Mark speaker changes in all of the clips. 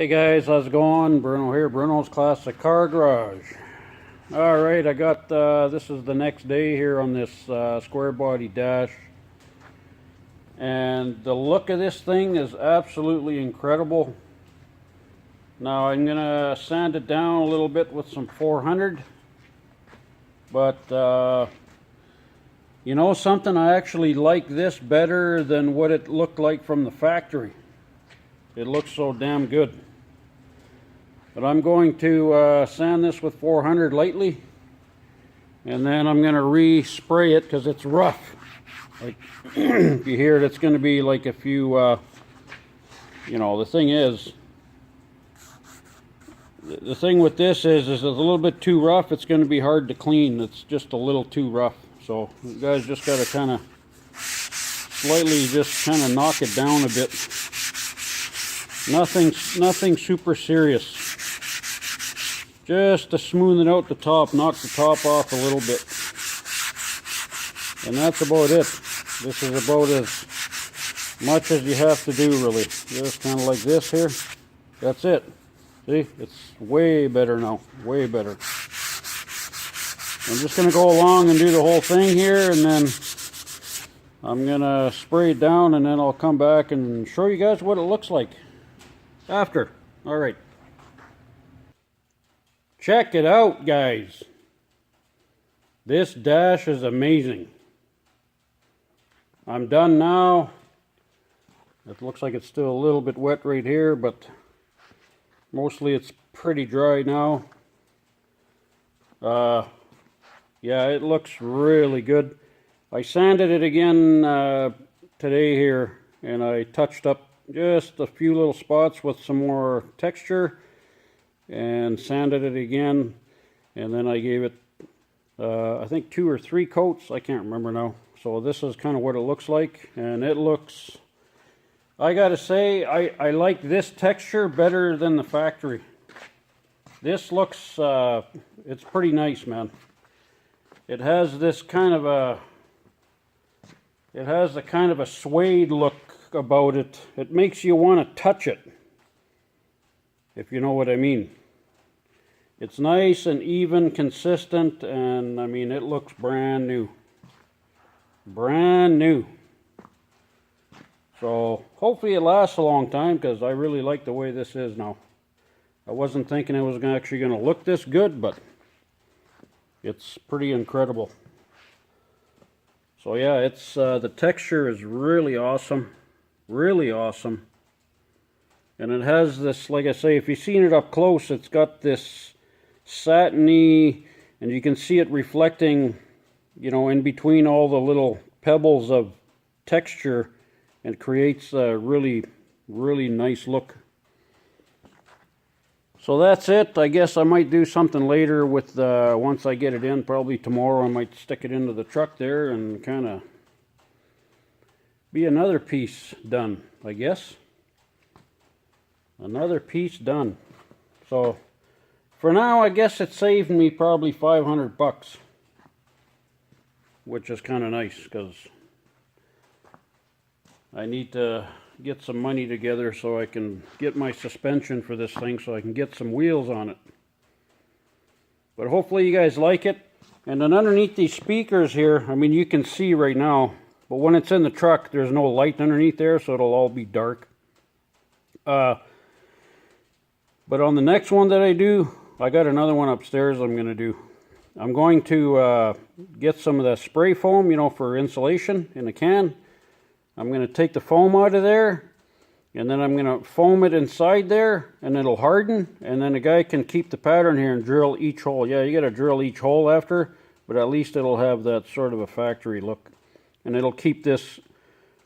Speaker 1: Hey guys, how's it going? Bruno here, Bruno's Classic Car Garage. Alright, I got, this is the next day here on this square body dash. And the look of this thing is absolutely incredible. Now I'm going to sand it down a little bit with some 400. But, you know something, I actually like this better than what it looked like from the factory. It looks so damn good. But I'm going to sand this with 400 lightly, and then I'm going to re-spray it because it's rough. Like if you hear it, it's going to be like a few, you know, the thing is, the thing with this is it's a little bit too rough. It's going to be hard to clean. It's just a little too rough. So you guys just got to kind of slightly just kind of knock it down a bit. Nothing super serious. Just to smooth it out the top, knock the top off a little bit. And that's about it. This is about as much as you have to do, really. Just kind of like this here. That's it. See? It's way better now. Way better. I'm just going to go along and do the whole thing here, and then I'm going to spray it down, and then I'll come back and show you guys what it looks like after. Alright. Check it out, guys. This dash is amazing. I'm done now. It looks like it's still a little bit wet right here, but mostly it's pretty dry now. Yeah, it looks really good. I sanded it again today here, and I touched up just a few little spots with some more texture and sanded it again, and then I gave it I think 2 or 3 coats. I can't remember now. So this is kind of what it looks like, and it looks, I gotta say, I like this texture better than the factory. This looks it's pretty nice, man. It has this kind of a, it has a kind of a suede look about it. It makes you want to touch it, if you know what I mean. It's nice and even, consistent, and I mean, it looks brand new. Brand new. So hopefully it lasts a long time, because I really like the way this is now. I wasn't thinking it was actually going to look this good, but it's pretty incredible. So yeah, it's the texture is really awesome. Really awesome. And it has this, like I say, if you've seen it up close, it's got this satiny, and you can see it reflecting, you know, in between all the little pebbles of texture, and creates a really nice look. So that's it. I guess I might do something later with once I get it in. Probably tomorrow I might stick it into the truck there and kind of be another piece done, I guess. Another piece done. So for now, I guess it saved me probably 500 bucks, which is kind of nice, because I need to get some money together so I can get my suspension for this thing, so I can get some wheels on it. But hopefully you guys like it. And then underneath these speakers here, I mean, you can see right now, but when it's in the truck, there's no light underneath there, so it'll all be dark. But on the next one that I do, I got another one upstairs I'm going to do. I'm going to get some of the spray foam, you know, for insulation in a can. I'm going to take the foam out of there, and then I'm going to foam it inside there, and it'll harden, and then the guy can keep the pattern here and drill each hole. Yeah, you got to drill each hole after, but at least it'll have that sort of a factory look. And it'll keep this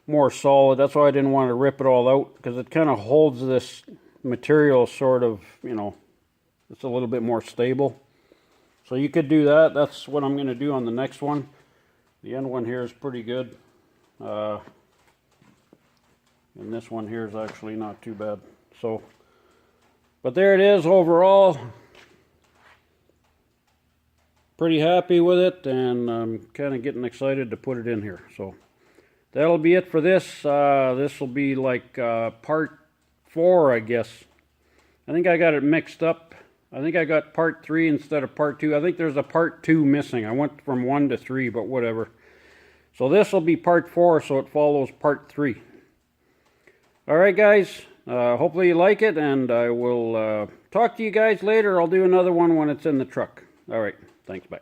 Speaker 1: more solid. That's why I didn't want to rip it all out, because it kind of holds this material sort of, you know, it's a little bit more stable. So you could do that. That's what I'm going to do on the next one. The end one here is pretty good. And this one here is actually not too bad. So, but there it is overall. Pretty happy with it, and I'm kind of getting excited to put it in here. So that'll be it for this. This will be like part 4, I guess. I think I got it mixed up. I think I got part 3 instead of part 2. I think there's a part 2 missing. I went from 1 to 3, but whatever. So this will be part 4, so it follows part 3. Alright guys, hopefully you like it, and I will talk to you guys later. I'll do another one when it's in the truck. Alright, thanks, bye.